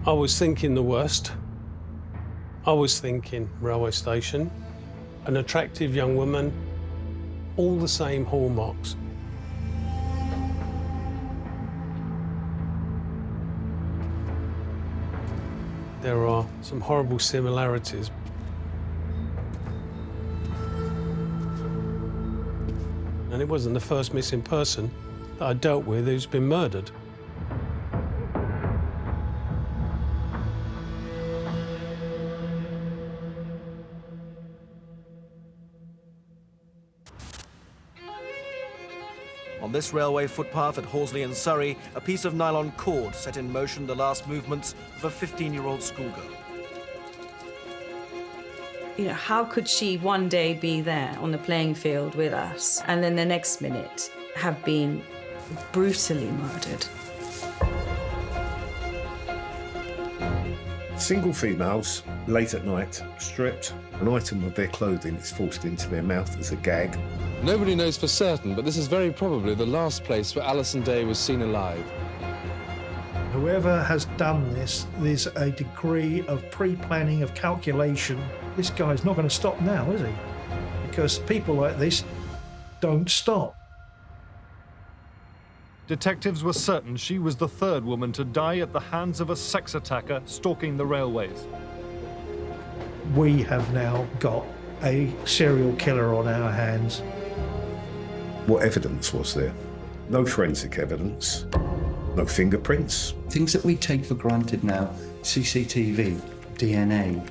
I was thinking the worst. I was thinking railway station, an attractive young woman, all the same hallmarks. There are some horrible similarities. And it wasn't the first missing person that I dealt with who's been murdered. On this railway footpath at Horsley in Surrey, a piece of nylon cord set in motion the last movements of a 15-year-old schoolgirl. You know, how could she one day be there on the playing field with us and then the next minute have been brutally murdered? Single females, late at night, stripped, an item of their clothing is forced into their mouth as a gag. Nobody knows for certain, but this is very probably the last place where Alison Day was seen alive. Whoever has done this, there's a degree of pre-planning, of calculation. This guy's not going to stop now, is he? Because people like this don't stop. Detectives were certain she was the third woman to die at the hands of a sex attacker stalking the railways. We have now got a serial killer on our hands. What evidence was there? No forensic evidence, no fingerprints. Things that we take for granted now, CCTV, DNA.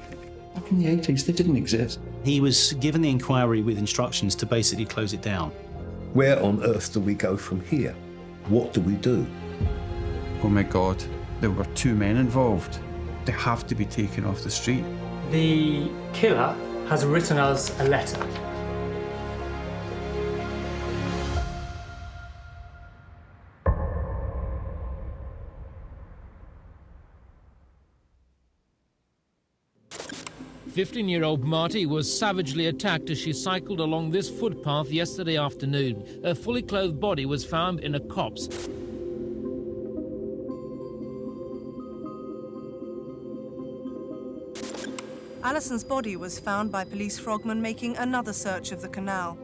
Back in the 80s, they didn't exist. He was given the inquiry with instructions to basically close it down. Where on earth do we go from here? What do we do? Oh my God, there were 2 men involved. They have to be taken off the street. The killer has written us a letter. "15-year-old Maartje was savagely attacked as she cycled along this footpath yesterday afternoon. Her fully clothed body was found in a copse. Alison's body was found by police frogmen making another search of the canal.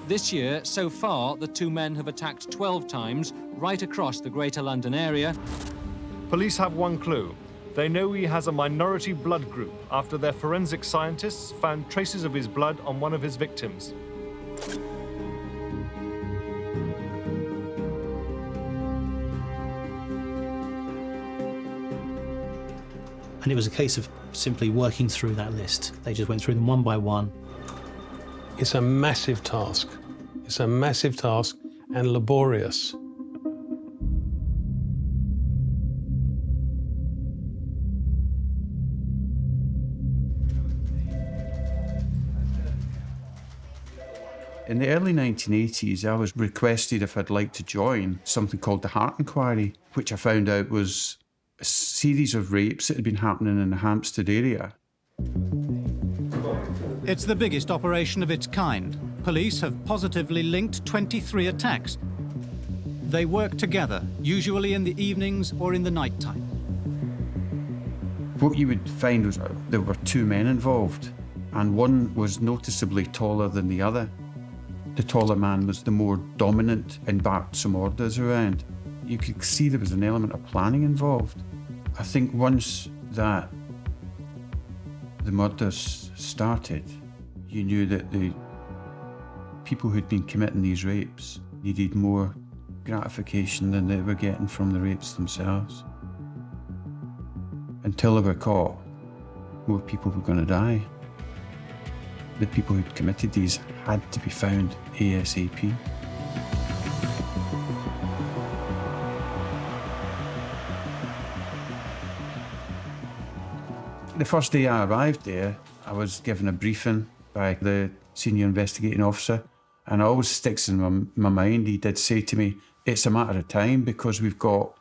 This year, so far, the 2 men have attacked 12 times right across the Greater London area. Police have one clue. They know he has a minority blood group after their forensic scientists found traces of his blood on one of his victims. And it was a case of simply working through that list. They just went through them one by one. It's a massive task. It's a massive task and laborious. In the early 1980s, I was requested if I'd like to join something called the Heart Inquiry, which I found out was a series of rapes that had been happening in the Hampstead area. It's the biggest operation of its kind. Police have positively linked 23 attacks. They work together, usually in the evenings or in the night time. What you would find was there were 2 men involved, and one was noticeably taller than the other. The taller man was the more dominant and barked some orders around. You could see there was an element of planning involved. I think once that the murders started, you knew that the people who'd been committing these rapes needed more gratification than they were getting from the rapes themselves. Until they were caught, more people were going to die. The people who'd committed these had to be found ASAP. The first day I arrived there, I was given a briefing by the senior investigating officer, and it always sticks in my mind. He did say to me, it's a matter of time because we've got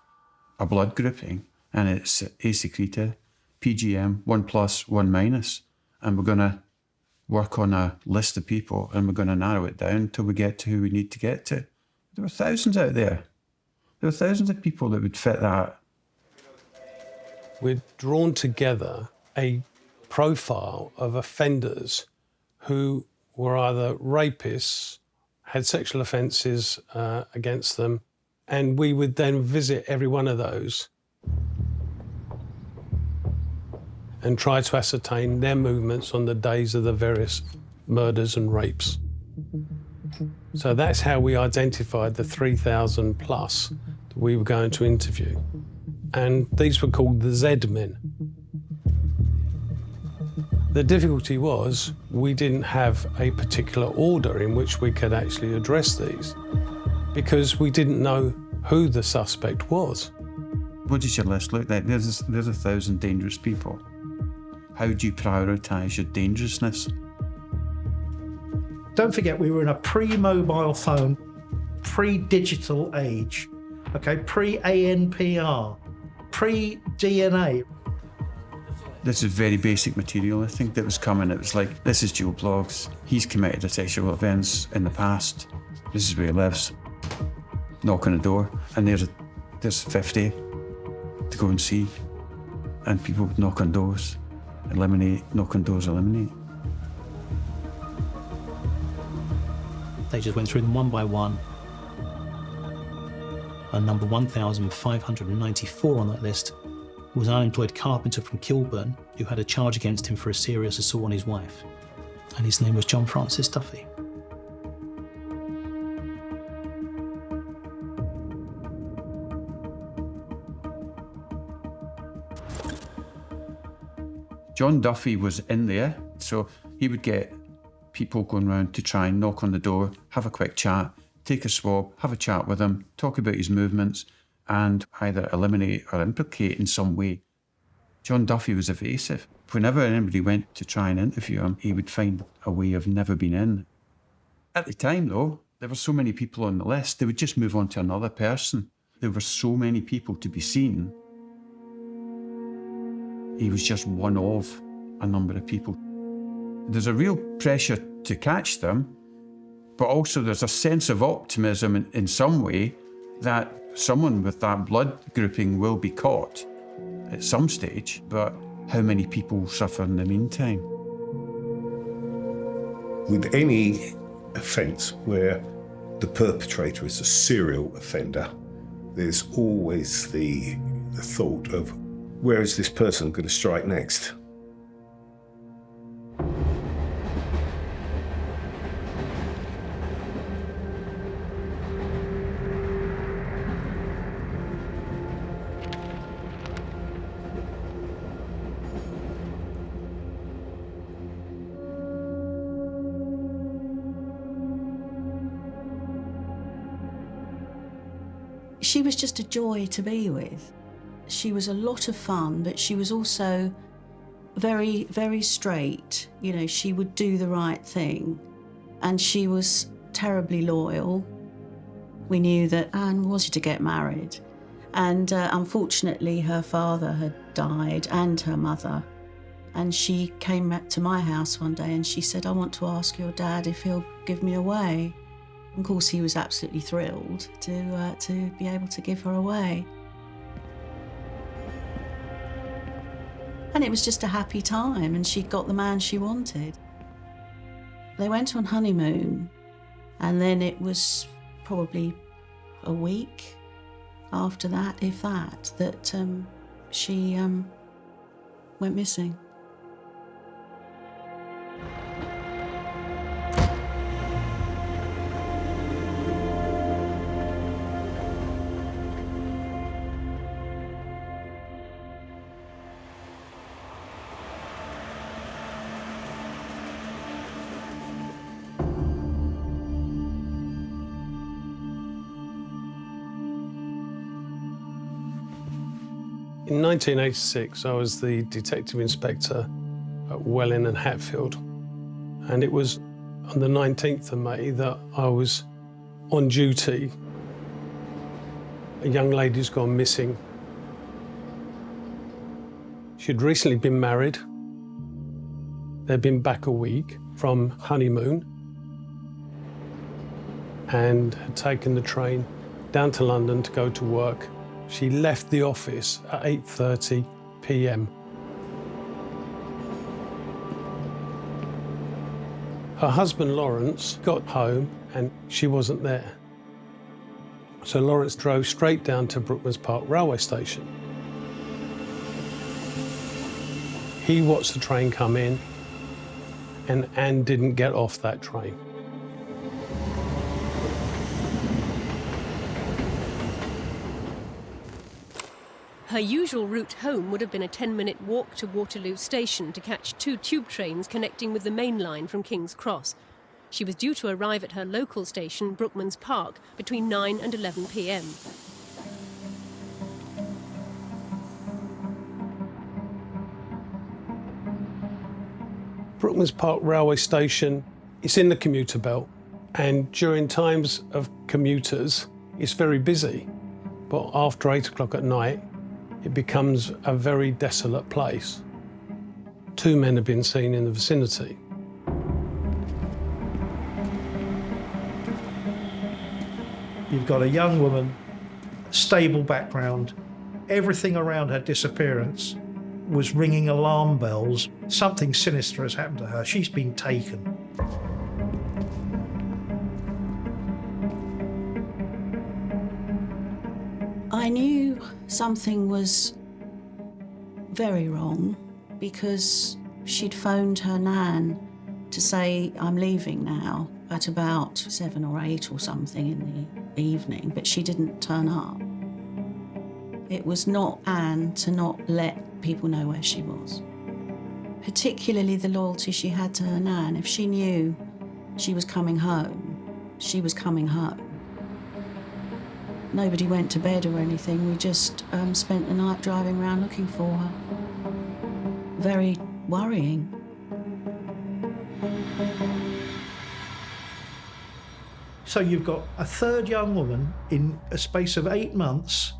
a blood grouping and it's A secreta, PGM, 1+, 1-, and we're going to work on a list of people and we're going to narrow it down till we get to who we need to get to. There were thousands out there. There were thousands of people that would fit that. We'd drawn together a profile of offenders who were either rapists, had sexual offences against them, and we would then visit every one of those and try to ascertain their movements on the days of the various murders and rapes. So that's how we identified the 3,000 plus that we were going to interview. And these were called the Z men. The difficulty was we didn't have a particular order in which we could actually address these because we didn't know who the suspect was. What does your list look like? There's 1,000 dangerous people. How do you prioritise your dangerousness? Don't forget, we were in a pre-mobile phone, pre-digital age, okay, pre-ANPR, pre-DNA. This is very basic material, I think, that was coming. It was like, this is Joe Bloggs. He's committed a sexual offence in the past. This is where he lives. Knock on the door, and there's 50 to go and see. And people would knock on doors, eliminate, knock on doors, eliminate. They just went through them one by one. And number 1,594 on that list was an unemployed carpenter from Kilburn who had a charge against him for a serious assault on his wife. And his name was John Francis Duffy. John Duffy was in there, so he would get people going round to try and knock on the door, have a quick chat, take a swab, have a chat with him, talk about his movements, and either eliminate or implicate in some way. John Duffy was evasive. Whenever anybody went to try and interview him, he would find a way of never being in. At the time, though, there were so many people on the list, they would just move on to another person. There were so many people to be seen. He was just one of a number of people. There's a real pressure to catch them, but also there's a sense of optimism in some way that someone with that blood grouping will be caught at some stage, but how many people suffer in the meantime? With any offence where the perpetrator is a serial offender, there's always the thought of, where is this person going to strike next? She was just a joy to be with. She was a lot of fun, but she was also very, very straight. You know, she would do the right thing. And she was terribly loyal. We knew that Anne was to get married. And unfortunately, her father had died and her mother. And she came back to my house one day and she said, I want to ask your dad if he'll give me away. Of course, he was absolutely thrilled to be able to give her away. And it was just a happy time, and she got the man she wanted. They went on honeymoon, and then it was probably a week after that, if that, she went missing. In 1986, I was the detective inspector at Welling and Hatfield. And it was on the 19th of May that I was on duty. A young lady's gone missing. She'd recently been married. They'd been back a week from honeymoon. and had taken the train down to London to go to work. She left the office at 8:30 p.m. Her husband Lawrence got home and she wasn't there. So Lawrence drove straight down to Brookmans Park railway station. He watched the train come in, and Anne didn't get off that train. Her usual route home would have been a 10-minute walk to Waterloo Station to catch 2 tube trains connecting with the main line from King's Cross. She was due to arrive at her local station, Brookmans Park, between 9 and 11 p.m. Brookmans Park railway station is in the commuter belt, and during times of commuters, it's very busy. But after 8 o'clock at night, it becomes a very desolate place. 2 men have been seen in the vicinity. You've got a young woman, stable background. Everything around her disappearance was ringing alarm bells. Something sinister has happened to her. She's been taken. I knew something was very wrong because she'd phoned her nan to say, I'm leaving now, at about 7 or 8 or something in the evening, but she didn't turn up. It was not Anne to not let people know where she was. Particularly the loyalty she had to her nan. If she knew she was coming home, she was coming home. Nobody went to bed or anything. We just spent the night driving around looking for her. Very worrying. So you've got a third young woman in a space of 8 months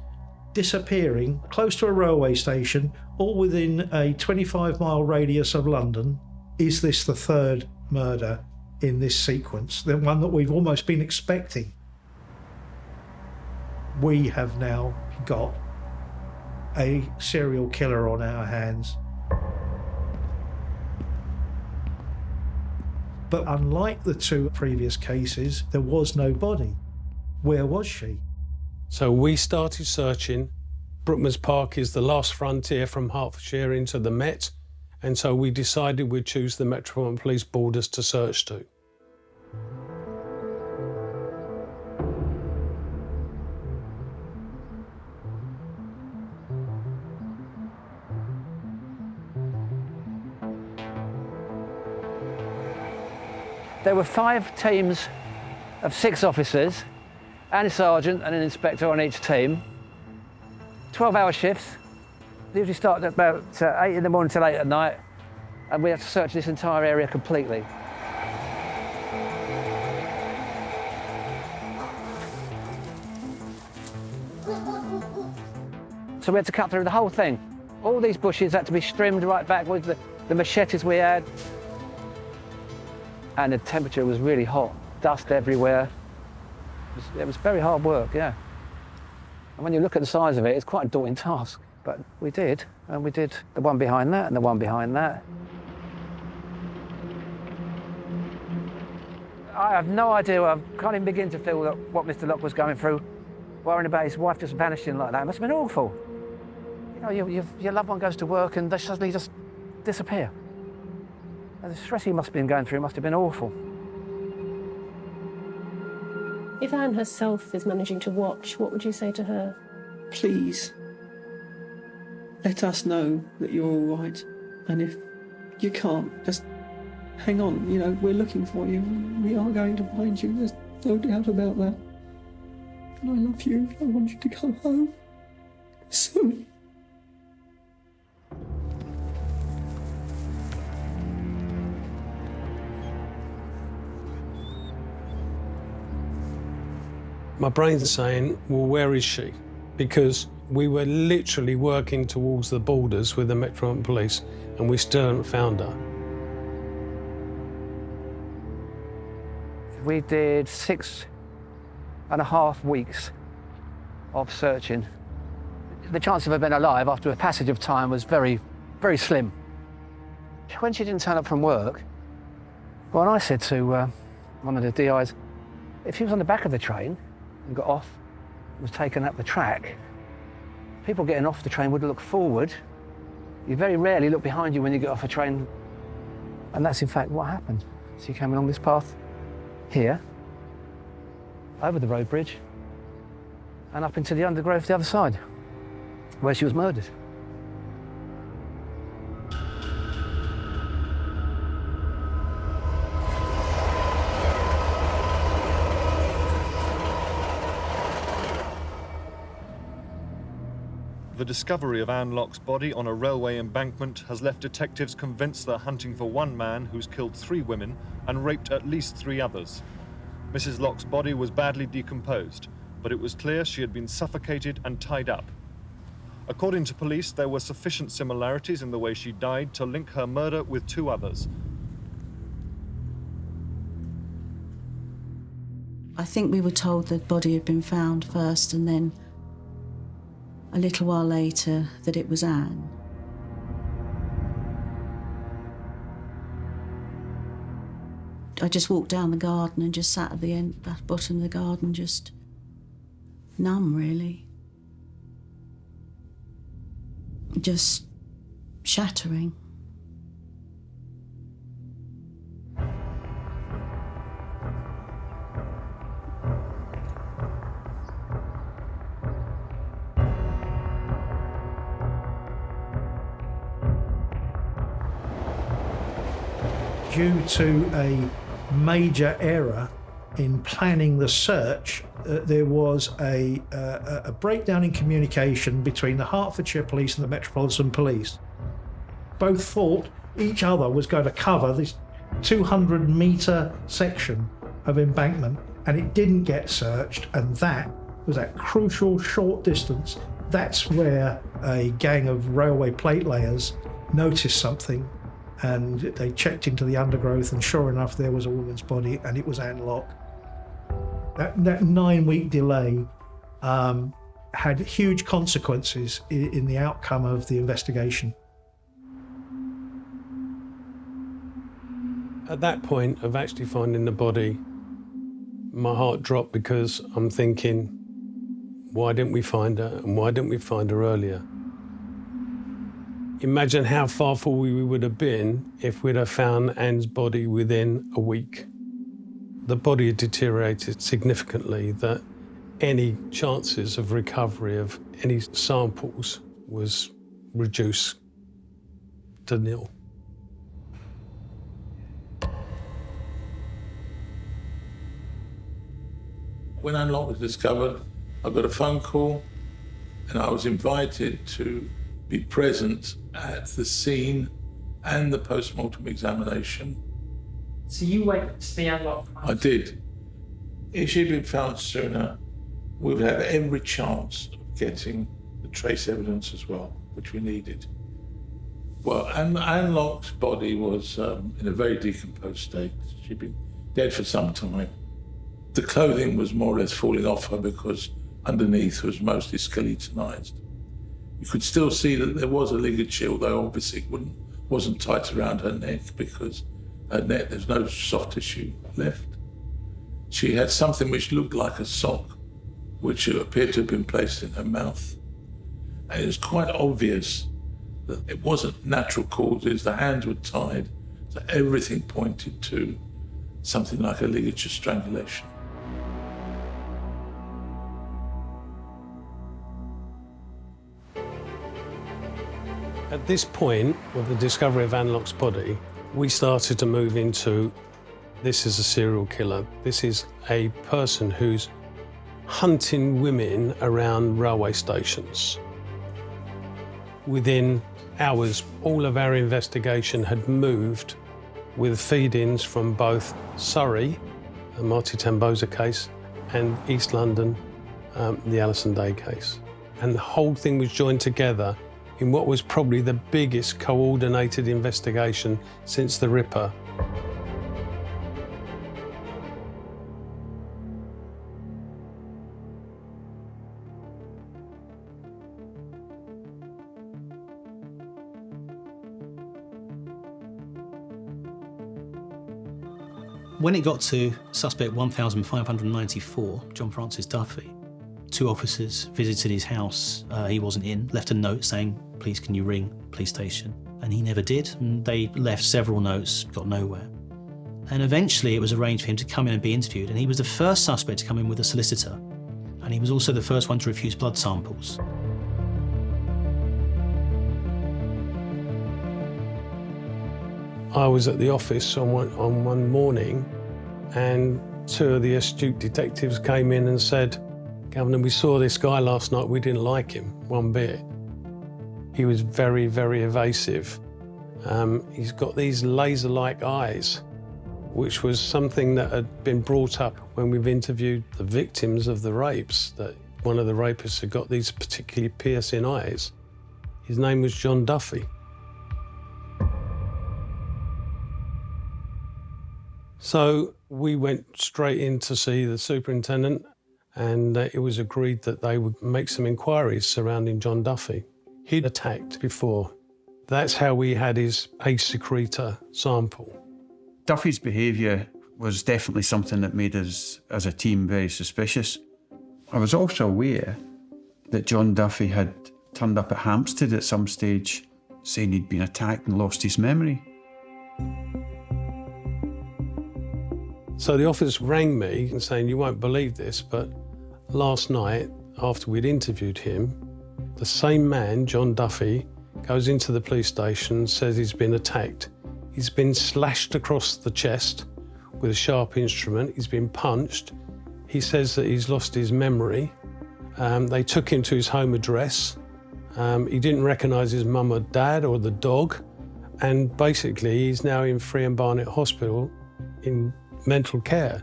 disappearing close to a railway station, all within a 25-mile radius of London. Is this the third murder in this sequence? The one that we've almost been expecting? We have now got a serial killer on our hands. But unlike the 2 previous cases, there was no body. Where was she? So we started searching. Brookmans Park is the last frontier from Hertfordshire into the Met, and so we decided we'd choose the Metropolitan Police borders to search to. There were 5 teams of 6 officers and a sergeant and an inspector on each team. 12-hour shifts. They usually start at about 8 in the morning till 8 at night, and we had to search this entire area completely. So we had to cut through the whole thing. All these bushes had to be trimmed right back with the machetes we had. And the temperature was really hot, dust everywhere. It was very hard work, yeah. And when you look at the size of it, it's quite a daunting task. But we did, and we did the one behind that and the one behind that. I have no idea, I can't even begin to feel what Mr. Locke was going through, worrying about his wife just vanishing like that. It must have been awful. You know, your loved one goes to work and they suddenly just disappear. And the stress he must have been going through must have been awful. If Anne herself is managing to watch, what would you say to her? Please, let us know that you're all right. And if you can't, just hang on. You know, we're looking for you. We are going to find you. There's no doubt about that. And I love you. I want you to come home soon. My brain's saying, well, where is she? Because we were literally working towards the borders with the Metropolitan Police and we still haven't found her. We did 6 2.5 weeks of searching. The chance of her being alive after a passage of time was very, very slim. When she didn't turn up from work, well, I said to one of the DIs, if she was on the back of the train and got off, was taken up the track, people getting off the train would look forward. You very rarely look behind you when you get off a train. And that's in fact what happened. She came along this path here, over the road bridge, and up into the undergrowth the other side, where she was murdered. The discovery of Anne Locke's body on a railway embankment has left detectives convinced they're hunting for one man who's killed 3 women and raped at least 3 others. Mrs. Locke's body was badly decomposed, but it was clear she had been suffocated and tied up. According to police, there were sufficient similarities in the way she died to link her murder with 2 others. I think we were told the body had been found first and then a little while later that it was Anne. I just walked down the garden and just sat at the end, at the bottom of the garden, just numb, really. Just shattering. Due to a major error in planning the search, there was a breakdown in communication between the Hertfordshire Police and the Metropolitan Police. Both thought each other was going to cover this 200-metre section of embankment, and it didn't get searched, and that was that crucial short distance. That's where a gang of railway plate layers noticed something, and they checked into the undergrowth, and sure enough, there was a woman's body, and it was Anne Locke. That 9-week delay had huge consequences in the outcome of the investigation. At that point of actually finding the body, my heart dropped because I'm thinking, why didn't we find her, and why didn't we find her earlier? Imagine how far forward we would have been if we'd have found Anne's body within a week. The body had deteriorated significantly, that any chances of recovery of any samples was reduced to nil. When Anne Locke was discovered, I got a phone call and I was invited to be present at the scene and the post-mortem examination. So you went to the Anne Locke house? I did. If she'd been found sooner, we would have every chance of getting the trace evidence as well, which we needed. Well, Anne Locke's body was in a very decomposed state. She'd been dead for some time. The clothing was more or less falling off her because underneath was mostly skeletonized. You could still see that there was a ligature, although obviously it wasn't tight around her neck because her neck, there's no soft tissue left. She had something which looked like a sock, which appeared to have been placed in her mouth. And it was quite obvious that it wasn't natural causes. The hands were tied, so everything pointed to something like a ligature strangulation. At this point of the discovery of Anne Locke's body, we started to move into, this is a serial killer. This is a person who's hunting women around railway stations. Within hours, all of our investigation had moved with feed-ins from both Surrey, the Maartje Tamboezer case, and East London, the Alison Day case. And the whole thing was joined together in what was probably the biggest coordinated investigation since the Ripper. When it got to suspect 1594, John Francis Duffy, 2 officers visited his house. He wasn't in, left a note saying, "Please can you ring police station?" And he never did. And they left several notes, got nowhere. And eventually it was arranged for him to come in and be interviewed. And he was the first suspect to come in with a solicitor. And he was also the first one to refuse blood samples. I was at the office on one morning, and 2 of the astute detectives came in and said, "Governor, we saw this guy last night, we didn't like him one bit. He was very, very evasive. He's got these laser-like eyes," which was something that had been brought up when we've interviewed the victims of the rapes, that one of the rapists had got these particularly piercing eyes. His name was John Duffy. So we went straight in to see the superintendent, and it was agreed that they would make some inquiries surrounding John Duffy. He'd attacked before. That's how we had his ACE secretor sample. Duffy's behaviour was definitely something that made us, as a team, very suspicious. I was also aware that John Duffy had turned up at Hampstead at some stage, saying he'd been attacked and lost his memory. So the officer rang me and saying, "You won't believe this, but last night, after we'd interviewed him, the same man, John Duffy, goes into the police station, says he's been attacked. He's been slashed across the chest with a sharp instrument. He's been punched. He says that he's lost his memory. They took him to his home address. He didn't recognise his mum or dad or the dog. And basically, he's now in Free and Barnet Hospital in mental care."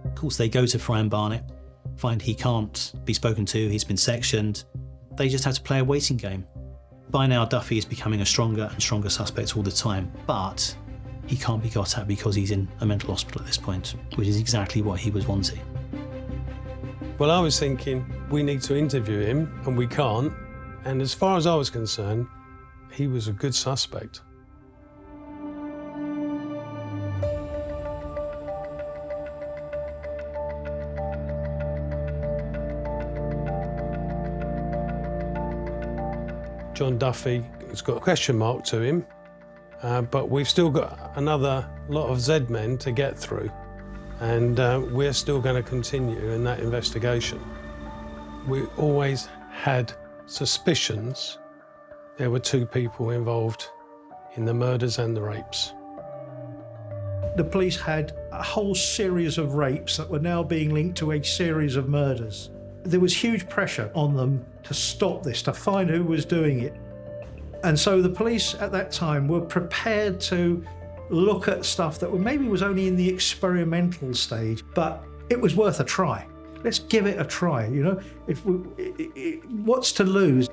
Of course, they go to Fry and Barnet, find he can't be spoken to, he's been sectioned. They just have to play a waiting game. By now, Duffy is becoming a stronger and stronger suspect all the time, but he can't be got at because he's in a mental hospital at this point, which is exactly what he was wanting. Well, I was thinking, we need to interview him, and we can't. And as far as I was concerned, he was a good suspect. John Duffy has got a question mark to him, but we've still got another lot of Z-men to get through, and we're still going to continue in that investigation. We always had suspicions there were 2 people involved in the murders and the rapes. The police had a whole series of rapes that were now being linked to a series of murders. There was huge pressure on them to stop this, to find who was doing it. And so the police at that time were prepared to look at stuff that maybe was only in the experimental stage, but it was worth a try. Let's give it a try, you know? What's to lose?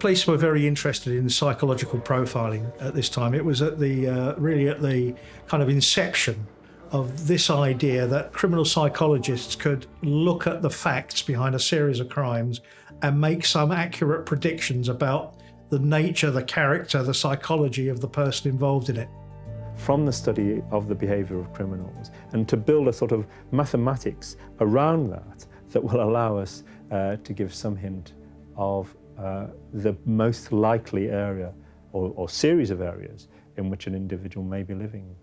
Police were very interested in psychological profiling at this time. It was at the really at the kind of inception of this idea that criminal psychologists could look at the facts behind a series of crimes and make some accurate predictions about the nature, the character, the psychology of the person involved in it. From the study of the behaviour of criminals, and to build a sort of mathematics around that will allow us to give some hint of the most likely area or series of areas in which an individual may be living.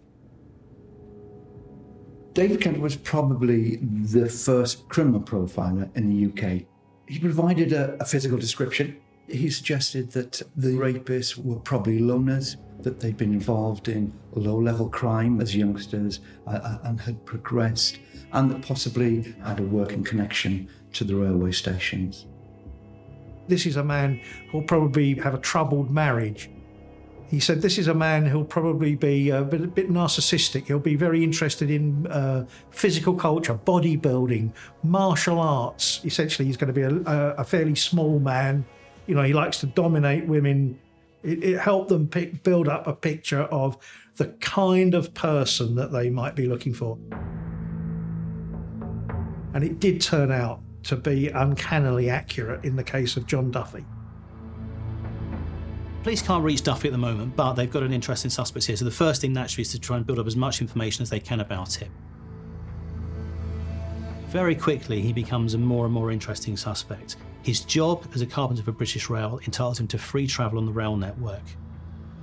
David Kent was probably the first criminal profiler in the UK. He provided a physical description. He suggested that the rapists were probably loners, that they'd been involved in low-level crime as youngsters and had progressed, and that possibly had a working connection to the railway stations. This is a man who'll probably have a troubled marriage. He said this is a man who'll probably be a bit narcissistic. He'll be very interested in physical culture, bodybuilding, martial arts. Essentially, he's going to be a fairly small man. You know, he likes to dominate women. It helped them build up a picture of the kind of person that they might be looking for. And it did turn out to be uncannily accurate in the case of John Duffy. Police can't reach Duffy at the moment, but they've got an interesting suspect here. So the first thing naturally is to try and build up as much information as they can about him. Very quickly, he becomes a more and more interesting suspect. His job as a carpenter for British Rail entitles him to free travel on the rail network.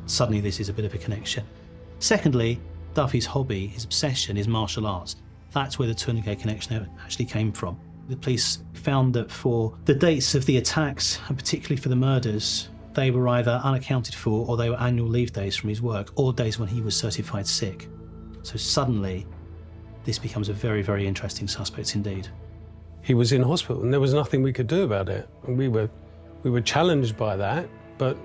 Suddenly, this is a bit of a connection. Secondly, Duffy's hobby, his obsession, is martial arts. That's where the tourniquet connection actually came from. The police found that for the dates of the attacks, and particularly for the murders, they were either unaccounted for or they were annual leave days from his work, or days when he was certified sick. So suddenly, this becomes a very, very interesting suspect indeed. He was in hospital and there was nothing we could do about it. And we were challenged by that, but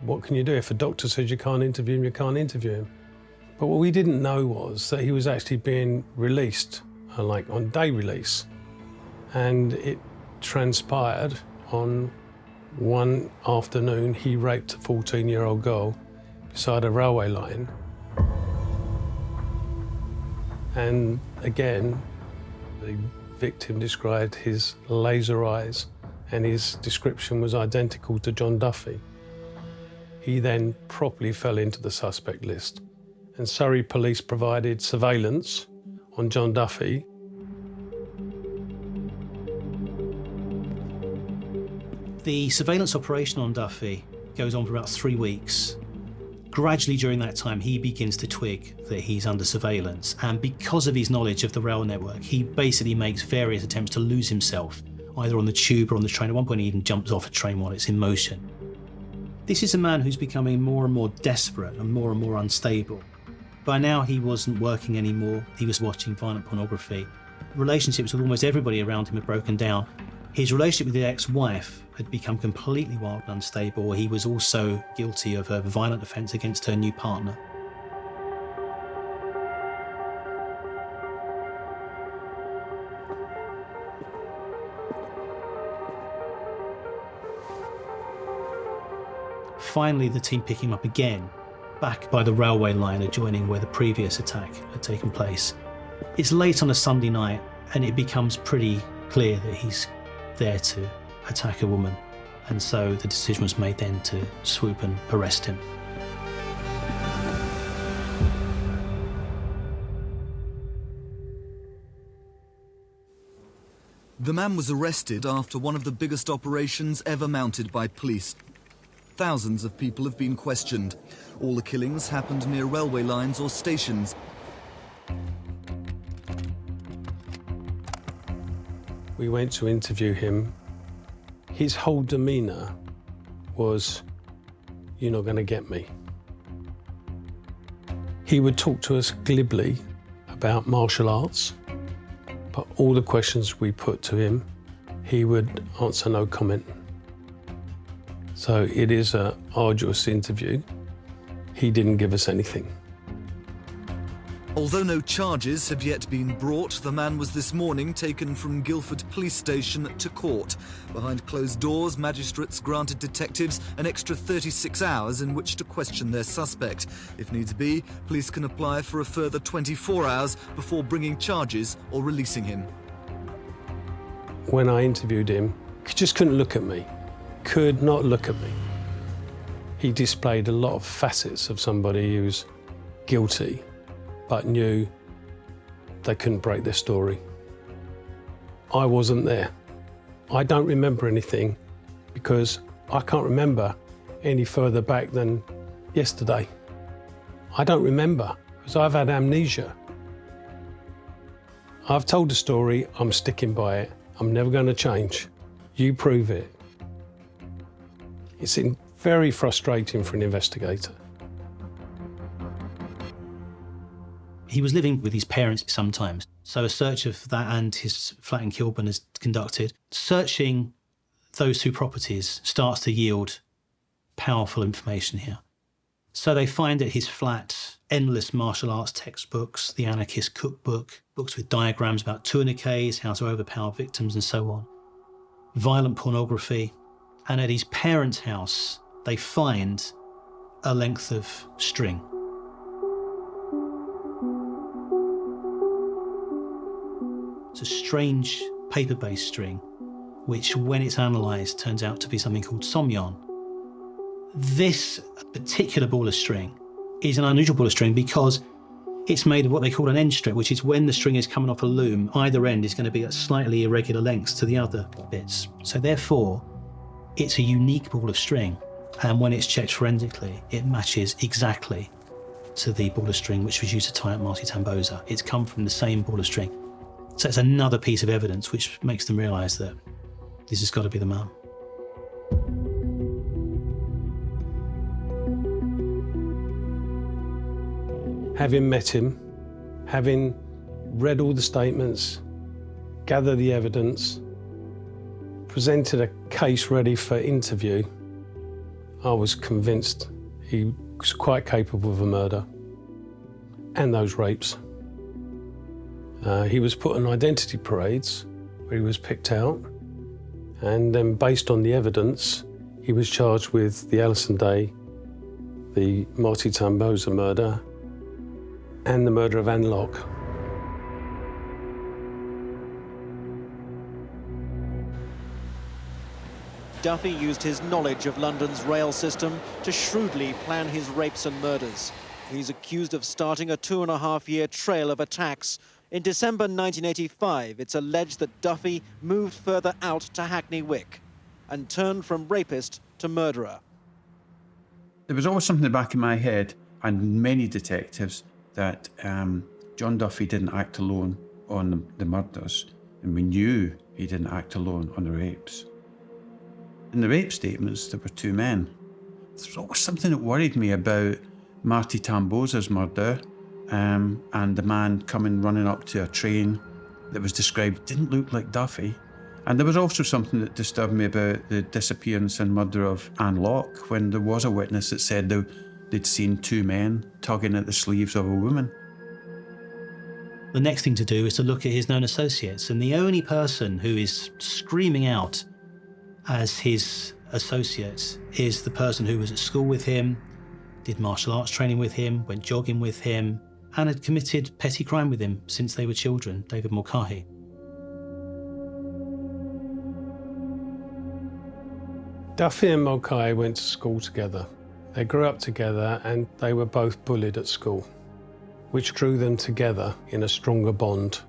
what can you do? If a doctor says you can't interview him, you can't interview him. But what we didn't know was that he was actually being released, like on day release. And it transpired on one afternoon, he raped a 14-year-old girl beside a railway line. And again, the victim described his laser eyes, and his description was identical to John Duffy. He then properly fell into the suspect list, and Surrey police provided surveillance on John Duffy. The surveillance operation on Duffy goes on for about 3 weeks. Gradually during that time, he begins to twig that he's under surveillance, and because of his knowledge of the rail network, he basically makes various attempts to lose himself, either on the tube or on the train. At one point, he even jumps off a train while it's in motion. This is a man who's becoming more and more desperate and more unstable. By now, he wasn't working anymore. He was watching violent pornography. Relationships with almost everybody around him had broken down. His relationship with the ex-wife had become completely wild and unstable. He was also guilty of a violent offence against her new partner. Finally, the team pick him up again, back by the railway line adjoining where the previous attack had taken place. It's late on a Sunday night, and it becomes pretty clear that he's there to attack a woman, and so the decision was made then to swoop and arrest him. The man was arrested after one of the biggest operations ever mounted by police. Thousands of people have been questioned. All the killings happened near railway lines or stations. We went to interview him. His whole demeanour was, "You're not going to get me." He would talk to us glibly about martial arts, but all the questions we put to him, he would answer no comment. So it is an arduous interview. He didn't give us anything. Although no charges have yet been brought, the man was this morning taken from Guildford Police Station to court. Behind closed doors, magistrates granted detectives an extra 36 hours in which to question their suspect. If needs be, police can apply for a further 24 hours before bringing charges or releasing him. When I interviewed him, he just couldn't look at me. Could not look at me. He displayed a lot of facets of somebody who's guilty, but knew they couldn't break their story. I wasn't there. I don't remember anything because I can't remember any further back than yesterday. I don't remember because I've had amnesia. I've told the story, I'm sticking by it. I'm never going to change. You prove it. It's very frustrating for an investigator. He was living with his parents sometimes, so a search of that and his flat in Kilburn is conducted. Searching those two properties starts to yield powerful information here. So they find at his flat endless martial arts textbooks, the anarchist cookbook, books with diagrams about tourniquets, how to overpower victims and so on, violent pornography, and at his parents' house they find a length of string. It's a strange paper-based string, which when it's analysed turns out to be something called somyon. This particular ball of string is an unusual ball of string because it's made of what they call an end strip, which is when the string is coming off a loom, either end is going to be at slightly irregular lengths to the other bits. So therefore, it's a unique ball of string. And when it's checked forensically, it matches exactly to the ball of string which was used to tie up Maartje Tamboezer. It's come from the same ball of string. So it's another piece of evidence which makes them realise that this has got to be the man. Having met him, having read all the statements, gathered the evidence, presented a case ready for interview, I was convinced he was quite capable of a murder and those rapes. He was put on identity parades where he was picked out, and then based on the evidence, he was charged with the Alison Day, the Maartje Tamboezer murder, and the murder of Anne Locke. Duffy used his knowledge of London's rail system to shrewdly plan his rapes and murders. He's accused of starting a 2.5-year trail of attacks. In December 1985, it's alleged that Duffy moved further out to Hackney Wick and turned from rapist to murderer. There was always something in the back of my head, and many detectives, that John Duffy didn't act alone on the murders, and we knew he didn't act alone on the rapes. In the rape statements, there were 2 men. There's always something that worried me about Maartje Tamboezer's murder, and the man running up to a train that was described didn't look like Duffy. And there was also something that disturbed me about the disappearance and murder of Anne Locke, when there was a witness that said they'd seen 2 men tugging at the sleeves of a woman. The next thing to do is to look at his known associates, and the only person who is screaming out as his associate is the person who was at school with him, did martial arts training with him, went jogging with him, and had committed petty crime with him since they were children, David Mulcahy. Duffy and Mulcahy went to school together. They grew up together and they were both bullied at school, which drew them together in a stronger bond.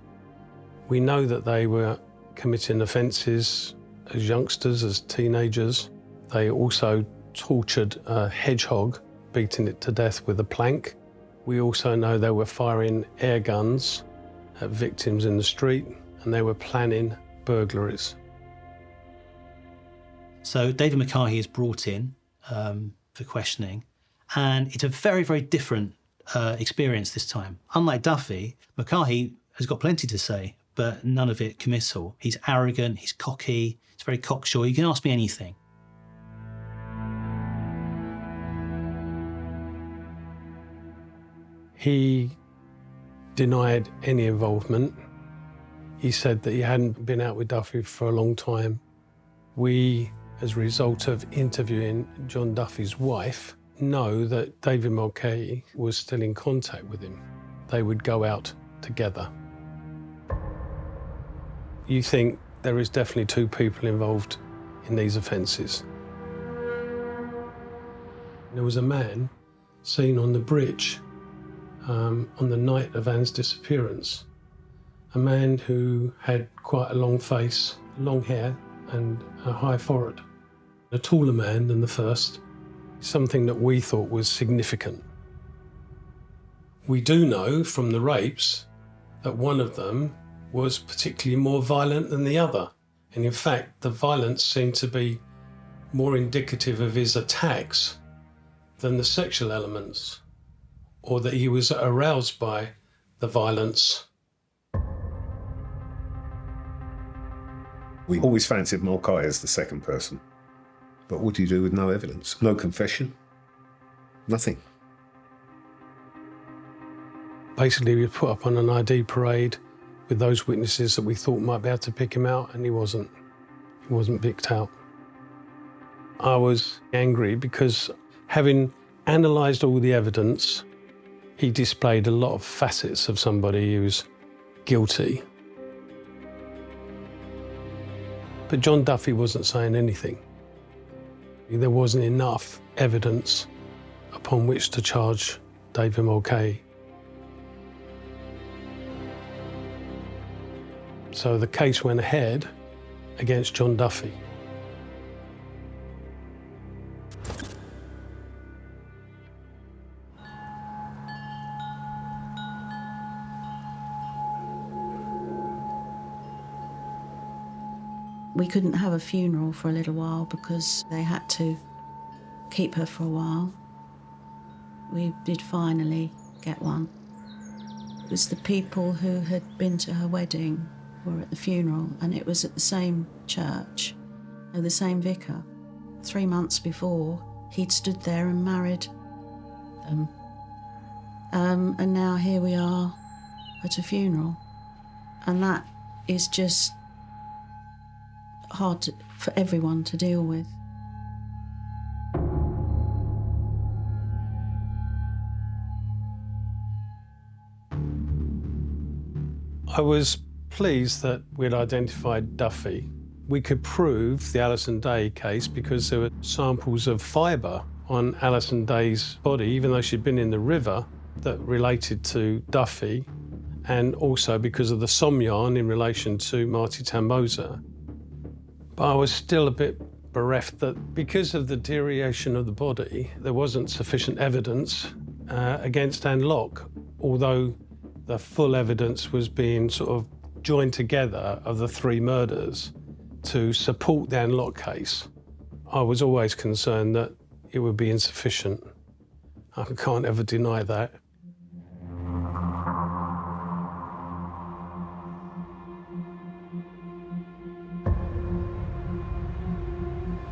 We know that they were committing offences as youngsters, as teenagers. They also tortured a hedgehog, beating it to death with a plank. We also know they were firing air guns at victims in the street, and they were planning burglaries. So David Mulcahy is brought in for questioning, and it's a very, very different experience this time. Unlike Duffy, Mulcahy has got plenty to say, but none of it committal. He's arrogant, he's cocky, he's very cocksure. You can ask me anything. He denied any involvement. He said that he hadn't been out with Duffy for a long time. We, as a result of interviewing John Duffy's wife, know that David Mulcahy was still in contact with him. They would go out together. You think there is definitely 2 people involved in these offences. There was a man seen on the bridge on the night of Anne's disappearance. A man who had quite a long face, long hair and a high forehead. A taller man than the first, something that we thought was significant. We do know from the rapes that one of them was particularly more violent than the other. And in fact, the violence seemed to be more indicative of his attacks than the sexual elements, or that he was aroused by the violence. We always fancied Mulcahy as the second person. But what do you do with no evidence? No confession? Nothing. Basically, we put up on an ID parade with those witnesses that we thought might be able to pick him out, and he wasn't. He wasn't picked out. I was angry because, having analysed all the evidence, he displayed a lot of facets of somebody who's guilty. But John Duffy wasn't saying anything. There wasn't enough evidence upon which to charge David Mulcahy. So the case went ahead against John Duffy. We couldn't have a funeral for a little while because they had to keep her for a while. We did finally get one. It was the people who had been to her wedding were at the funeral, and it was at the same church, the same vicar. 3 months before, he'd stood there and married them. And now here we are at a funeral. And that is just hard for everyone to deal with. I was pleased that we'd identified Duffy. We could prove the Alison Day case because there were samples of fibre on Alison Day's body, even though she'd been in the river, that related to Duffy, and also because of the somyarn in relation to Maartje Tamboezer. But I was still a bit bereft that because of the deterioration of the body, there wasn't sufficient evidence against Anne Locke, although the full evidence was being sort of joined together of the 3 murders to support the Anne Locke case. I was always concerned that it would be insufficient. I can't ever deny that.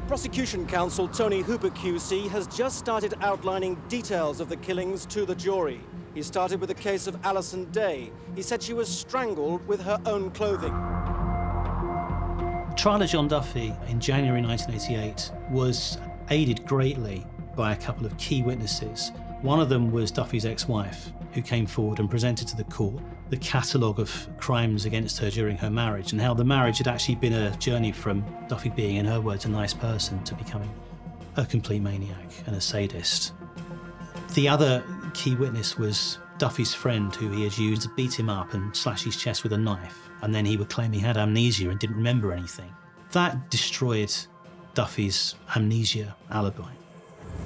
Prosecution counsel Tony Hooper QC has just started outlining details of the killings to the jury. He started with the case of Alison Day. He said she was strangled with her own clothing. The trial of John Duffy in January 1988 was aided greatly by a couple of key witnesses. One of them was Duffy's ex-wife, who came forward and presented to the court the catalogue of crimes against her during her marriage and how the marriage had actually been a journey from Duffy being, in her words, a nice person to becoming a complete maniac and a sadist. The other key witness was Duffy's friend, who he had used to beat him up and slash his chest with a knife, and then he would claim he had amnesia and didn't remember anything. That destroyed Duffy's amnesia alibi.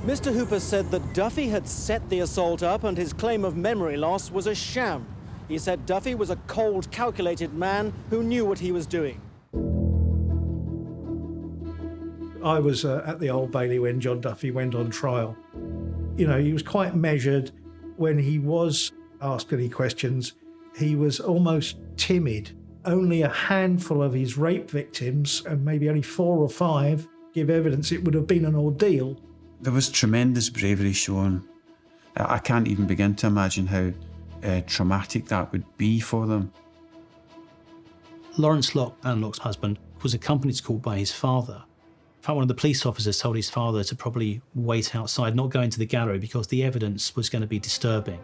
Mr. Hooper said that Duffy had set the assault up and his claim of memory loss was a sham. He said Duffy was a cold, calculated man who knew what he was doing. I was at the Old Bailey when John Duffy went on trial. You know, he was quite measured. When he was asked any questions, he was almost timid. Only a handful of his rape victims, and maybe only 4 or 5, give evidence. It would have been an ordeal. There was tremendous bravery shown. I can't even begin to imagine how traumatic that would be for them. Lawrence Locke, Anne Locke's husband, was accompanied to court by his father. In fact, one of the police officers told his father to probably wait outside, not go into the gallery, because the evidence was going to be disturbing.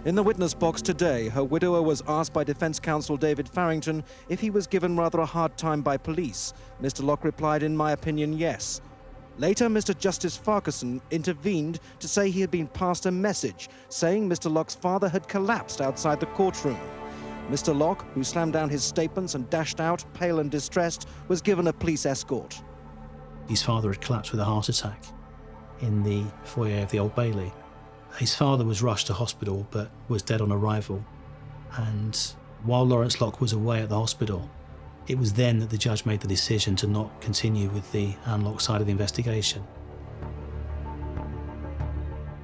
In the witness box today, her widower was asked by defence counsel David Farrington if he was given rather a hard time by police. Mr. Locke replied, "In my opinion, yes." Later, Mr. Justice Farquharson intervened to say he had been passed a message saying Mr. Locke's father had collapsed outside the courtroom. Mr. Locke, who slammed down his statements and dashed out, pale and distressed, was given a police escort. His father had collapsed with a heart attack in the foyer of the Old Bailey. His father was rushed to hospital but was dead on arrival. And while Lawrence Locke was away at the hospital, it was then that the judge made the decision to not continue with the Anne Locke side of the investigation.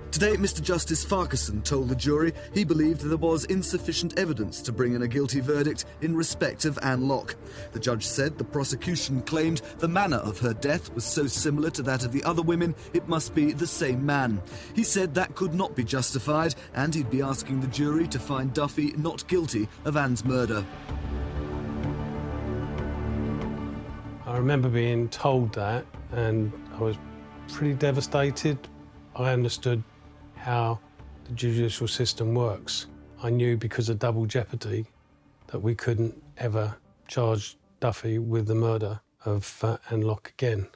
Today, Mr. Justice Farquharson told the jury he believed there was insufficient evidence to bring in a guilty verdict in respect of Anne Locke. The judge said the prosecution claimed the manner of her death was so similar to that of the other women, it must be the same man. He said that could not be justified, and he'd be asking the jury to find Duffy not guilty of Anne's murder. I remember being told that, and I was pretty devastated. I understood how the judicial system works. I knew because of double jeopardy that we couldn't ever charge Duffy with the murder of Anne Locke again.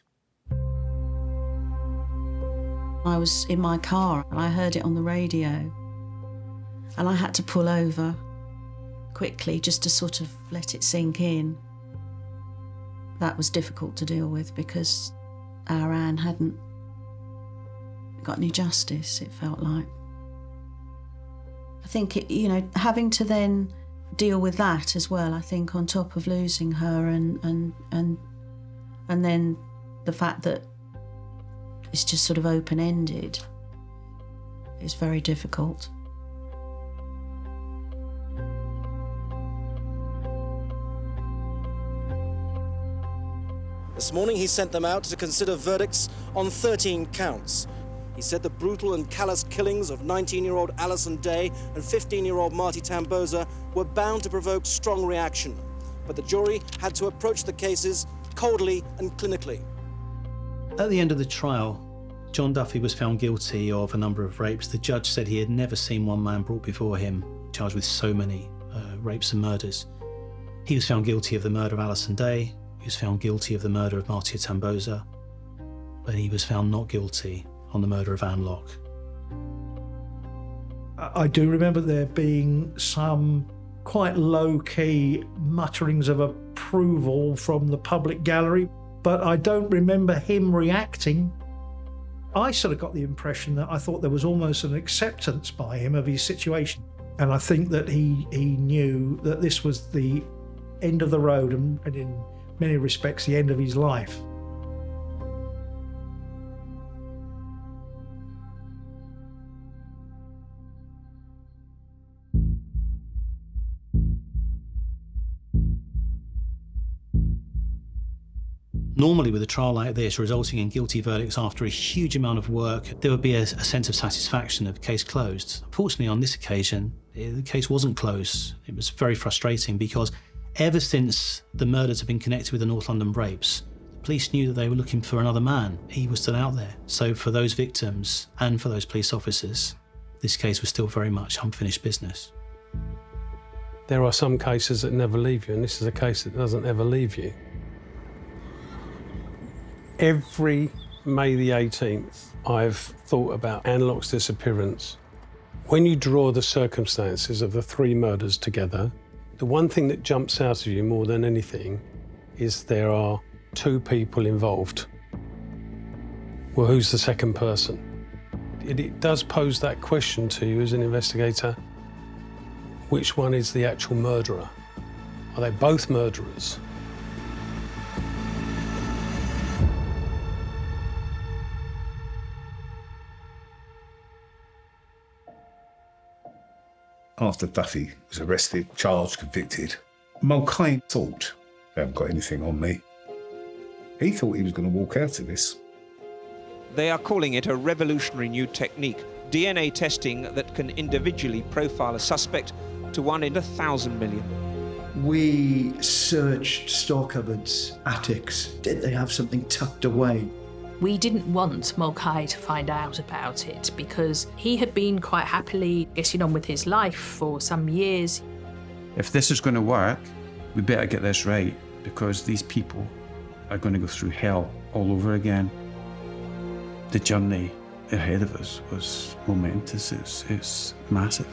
I was in my car and I heard it on the radio, and I had to pull over quickly just to sort of let it sink in. That was difficult to deal with because our Anne hadn't got any justice, it felt like. I think, having to then deal with that as well, I think, on top of losing her and then the fact that it's just sort of open-ended is very difficult. This morning he sent them out to consider verdicts on 13 counts. He said the brutal and callous killings of 19-year-old Alison Day and 15-year-old Maartje Tamboezer were bound to provoke strong reaction. But the jury had to approach the cases coldly and clinically. At the end of the trial, John Duffy was found guilty of a number of rapes. The judge said he had never seen one man brought before him charged with so many rapes and murders. He was found guilty of the murder of Alison Day. He was found guilty of the murder of Maartje Tamboezer. But he was found not guilty on the murder of Anne Locke. I do remember there being some quite low-key mutterings of approval from the public gallery, but I don't remember him reacting. I sort of got the impression that I thought there was almost an acceptance by him of his situation. And I think that he knew that this was the end of the road and in many respects the end of his life. Normally with a trial like this, resulting in guilty verdicts after a huge amount of work, there would be a sense of satisfaction of case closed. Unfortunately, on this occasion, the case wasn't closed. It was very frustrating because ever since the murders had been connected with the North London rapes, the police knew that they were looking for another man. He was still out there. So for those victims and for those police officers, this case was still very much unfinished business. There are some cases that never leave you, and this is a case that doesn't ever leave you. Every May the 18th, I've thought about Anne Locke's disappearance. When you draw the circumstances of the three murders together, the one thing that jumps out of you more than anything is there are two people involved. Well, who's the second person? It does pose that question to you as an investigator. Which one is the actual murderer? Are they both murderers? After Duffy was arrested, charged, convicted, Mulcahy thought, they haven't got anything on me. He thought he was going to walk out of this. They are calling it a revolutionary new technique, DNA testing that can individually profile a suspect to 1 in 1,000 million. We searched store cupboards, attics. Did they have something tucked away? We didn't want Mulcahy to find out about it because he had been quite happily getting on with his life for some years. If this is going to work, we better get this right because these people are going to go through hell all over again. The journey ahead of us was momentous. It's massive.